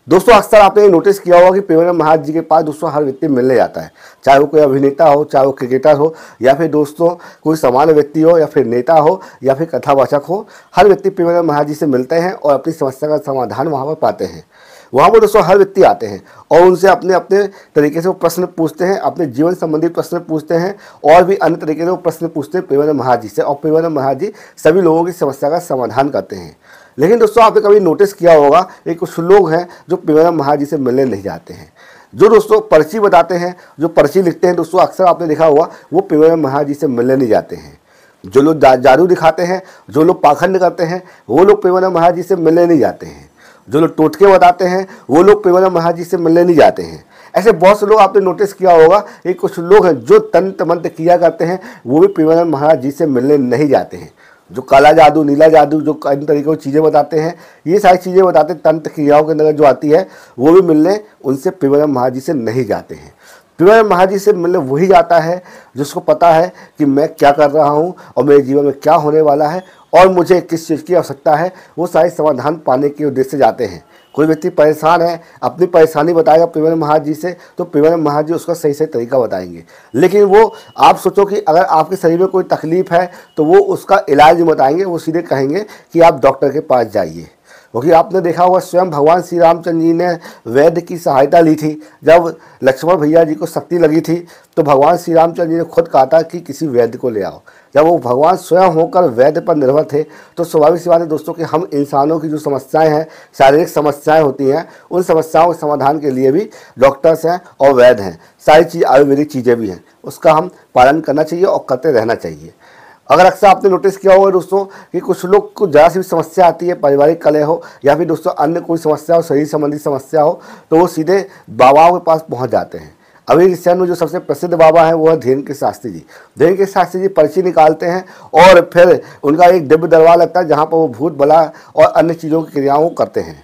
दोस्तों अक्सर आपने नोटिस किया होगा कि पेवरम महाराज जी के पास दोस्तों हर व्यक्ति मिलने जाता है, चाहे वो कोई अभिनेता हो, चाहे वो क्रिकेटर हो, या फिर दोस्तों कोई सामान्य व्यक्ति हो, या फिर नेता हो, या फिर कथावाचक हो। हर व्यक्ति पेवरम महाराज जी से मिलते हैं और अपनी समस्या का समाधान वहाँ पर पाते हैं। वहाँ पर दोस्तों हर व्यक्ति आते हैं और उनसे अपने अपने तरीके से वो प्रश्न पूछते हैं, अपने जीवन संबंधी प्रश्न पूछते हैं और भी अन्य तरीके से वो प्रश्न पूछते हैं पेवरम महाराज जी से, और पेवरम महाराज जी सभी लोगों की समस्या का समाधान करते हैं। लेकिन दोस्तों आपने कभी नोटिस किया होगा कि कुछ लोग हैं जो पेवरम महाराज जी से मिलने नहीं जाते हैं, जो दोस्तों पर्ची बताते हैं, जो पर्ची लिखते हैं, दोस्तों अक्सर आपने देखा होगा वो पेवरम महाराज जी से मिलने नहीं जाते हैं। जो लोग जादू दिखाते हैं, जो लोग पाखंड करते हैं, वो लोग पेवरम महाराज जी से मिलने नहीं जाते हैं। जो लोग टोटके बताते हैं वो लोग पेवरम महाराज जी से मिलने नहीं जाते हैं। ऐसे बहुत से लोग आपने नोटिस किया होगा कि कुछ लोग हैं जो तंत्र मंत्र किया करते हैं, वो भी पेवरम महाराज जी से मिलने नहीं जाते हैं। जो काला जादू, नीला जादू, जो अन्य तरीकों की चीज़ें बताते हैं, ये सारी चीज़ें बताते हैं, तंत्र क्रियाओं के अंदर जो आती है, वो भी मिलने उनसे पेवरम महाराज जी से नहीं जाते हैं। पेवरम महाराज जी से मिलने वही जाता है जिसको पता है कि मैं क्या कर रहा हूँ और मेरे जीवन में क्या होने वाला है और मुझे किस चीज़ की आवश्यकता है। वो सारे समाधान पाने के उद्देश्य से जाते हैं। कोई व्यक्ति परेशान है, अपनी परेशानी बताएगा पेवरम महाराज जी से, तो पेवरम महाराज जी उसका सही तरीका बताएंगे। लेकिन वो आप सोचो कि अगर आपके शरीर में कोई तकलीफ है तो वो उसका इलाज नहीं बताएंगे, वो सीधे कहेंगे कि आप डॉक्टर के पास जाइए। क्योंकि आपने देखा होगा स्वयं भगवान श्री रामचंद्र जी ने वैद्य की सहायता ली थी। जब लक्ष्मण भैया जी को शक्ति लगी थी तो भगवान श्री रामचंद्र जी ने खुद कहा था कि किसी वैद्य को ले आओ। जब वो भगवान स्वयं होकर वैद्य पर निर्भर थे तो स्वाभाविक सी बात है दोस्तों कि हम इंसानों की जो समस्याएं हैं, शारीरिक समस्याएं होती हैं, उन समस्याओं के समाधान के लिए भी डॉक्टर्स हैं और वैद्य हैं। सारी चीज़ आयुर्वेदिक चीज़ें भी हैं, उसका हम पालन करना चाहिए और करते रहना चाहिए। अगर अक्सर आपने नोटिस किया होगा दोस्तों कि कुछ लोग को ज़रा सी भी समस्या आती है, पारिवारिक कलह हो या फिर दोस्तों अन्य कोई समस्या हो, शरीर संबंधी समस्या हो, तो वो सीधे बाबाओं के पास पहुंच जाते हैं। अभी रिसेंट में जो सबसे प्रसिद्ध बाबा हैं वो है धीरेन्द्र के शास्त्री जी। धीरेन्द्र के शास्त्री जी पर्ची निकालते हैं और फिर उनका एक दिव्य दरबार लगता है जहाँ पर वो भूत बला और अन्य चीज़ों की क्रियाओं को करते हैं।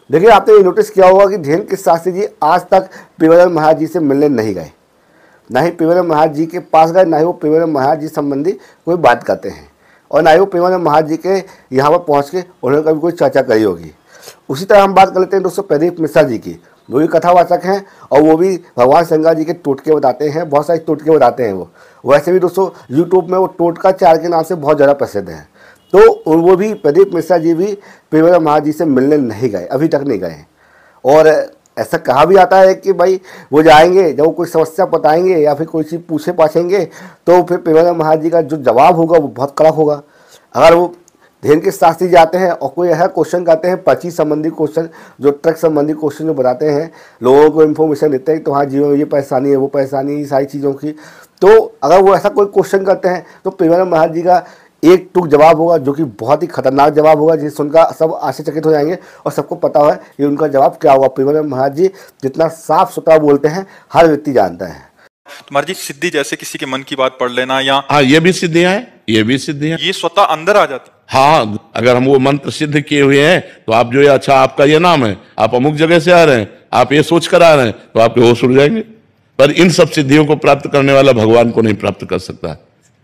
देखिए आपने ये नोटिस किया होगा कि धीरेन्द्र के शास्त्री जी आज तक पेवरम महाराज जी से मिलने नहीं गए, ना ही पेवरम महाराज जी के पास गए, ना ही वो पेवरम महाराज जी संबंधी कोई बात करते हैं, और ना ही वो पेवरम महाराज जी के यहाँ पर पहुँच के उन्होंने कभी कोई चर्चा करी होगी। उसी तरह हम बात कर लेते हैं दोस्तों प्रदीप मिश्रा जी की। वो भी कथावाचक हैं और वो भी भगवान शंकर जी के टोटके बताते हैं, बहुत सारे टोटके बताते हैं। वो वैसे भी दोस्तों यूट्यूब में वो टोटका 4 के नाम से बहुत ज़्यादा प्रसिद्ध हैं। तो वो भी प्रदीप मिश्रा जी भी पेवरम महाराज जी से मिलने नहीं गए, अभी तक नहीं गए। और ऐसा कहा भी आता है कि भाई वो जाएंगे, जब वो कोई समस्या बताएंगे या फिर कोई चीज़ पूछे पाछेंगे तो फिर पेवरम महाराज जी का जो जवाब होगा वो बहुत कड़क होगा। अगर वो धीरेन्द्र के शास्त्री जाते हैं और कोई ऐसा क्वेश्चन करते हैं, पर्ची संबंधी क्वेश्चन, जो ट्रक संबंधी क्वेश्चन जो बताते हैं, लोगों को इन्फॉर्मेशन देते हैं तो हाँ जीवन में ये परेशानी है, वो परेशानी, ये सारी चीज़ों की, तो अगर वो ऐसा कोई क्वेश्चन करते हैं तो पेवरम महाराज जी का एक टूक जवाब होगा जो कि बहुत ही खतरनाक जवाब होगा, जिससे सुनकर सब आश्चर्यचकित हो जाएंगे और सबको पता है कि उनका जवाब क्या होगा। पेवरम महाराज जी जितना साफ सुथरा बोलते हैं हर व्यक्ति जानता है। महाराज जी सिद्धि जैसे किसी के मन की बात पढ़ लेना या हाँ, ये भी सिद्धियां हैं, ये भी सिद्धियां, ये स्वतः अंदर आ जाती। हाँ, अगर हम वो मंत्र सिद्ध किए हुए हैं तो आप जो ये, अच्छा आपका ये नाम है, आप अमुक जगह से आ रहे हैं, आप ये सोच कर आ रहे हैं, तो आपके होश उड़ जाएंगे। पर इन सब सिद्धियों को प्राप्त करने वाला भगवान को नहीं प्राप्त कर सकता,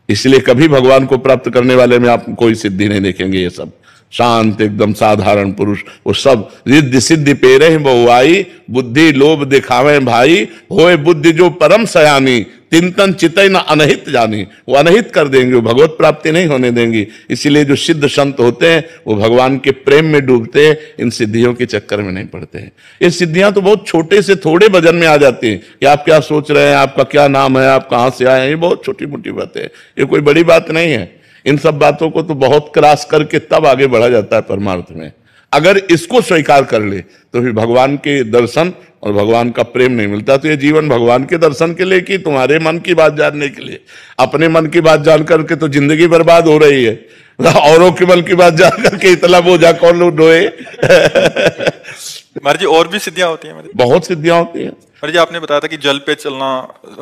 इसलिए कभी भगवान को प्राप्त करने वाले में आप कोई सिद्धि नहीं देखेंगे। ये सब शांत एकदम साधारण पुरुष, वो सब रिद्धि सिद्धि पेरे बहुआई, बुद्धि लोभ दिखावे भाई, होए बुद्धि जो परम सयानी, तिंतन चितई न अनहित जानी। वो अनहित कर देंगे, वो भगवत प्राप्ति नहीं होने देंगी। इसीलिए जो सिद्ध संत होते हैं वो भगवान के प्रेम में डूबते हैं, इन सिद्धियों के चक्कर में नहीं पड़ते हैं। ये सिद्धियां तो बहुत छोटे से थोड़े वजन में आ जाती हैं कि आप क्या सोच रहे हैं, आपका क्या नाम है, आप कहाँ से आए हैं, ये बहुत छोटी मोटी बातें हैं, ये कोई बड़ी बात नहीं है। इन सब बातों को तो बहुत क्रॉस करके तब आगे बढ़ा जाता है परमार्थ में। अगर इसको स्वीकार कर ले तो फिर भगवान के दर्शन और भगवान का प्रेम नहीं मिलता। तो ये जीवन भगवान के दर्शन के लिए कि तुम्हारे मन की बात जानने के लिए? अपने मन की बात जान करके तो जिंदगी बर्बाद हो रही है, औरों के मन की बात जान करके इतना बोझा कौन लोग ढोए। महाराज जी और भी सिद्धियां होती हैं? बहुत सिद्धियां होती हैं। महाराज जी आपने बताया था कि जल पे चलना,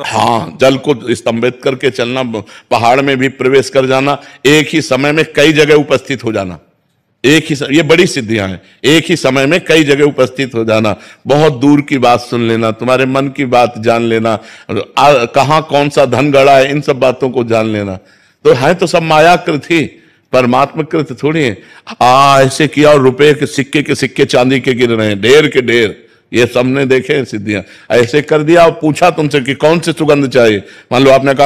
हाँ, जल को स्तंभित करके चलना, पहाड़ में भी प्रवेश कर जाना, एक ही समय में कई जगह उपस्थित हो जाना, एक ही ये बड़ी सिद्धियां हैं। एक ही समय में कई जगह उपस्थित हो जाना, बहुत दूर की बात सुन लेना, तुम्हारे मन की बात जान लेना, कहाँ कौन सा धन गड़ा है, इन सब बातों को जान लेना। तो है तो सब मायाकृत ही, परमात्मकृत थोड़ी है। ऐसे किया और रुपए के सिक्के चांदी के गिर रहे हैं, ढेर के ढेर। ये सबने देखे हैं सिद्धियां। ऐसे कर दिया और पूछा तुमसे कि कौन सी सुगंध चाहिए, मान लो आपने कहा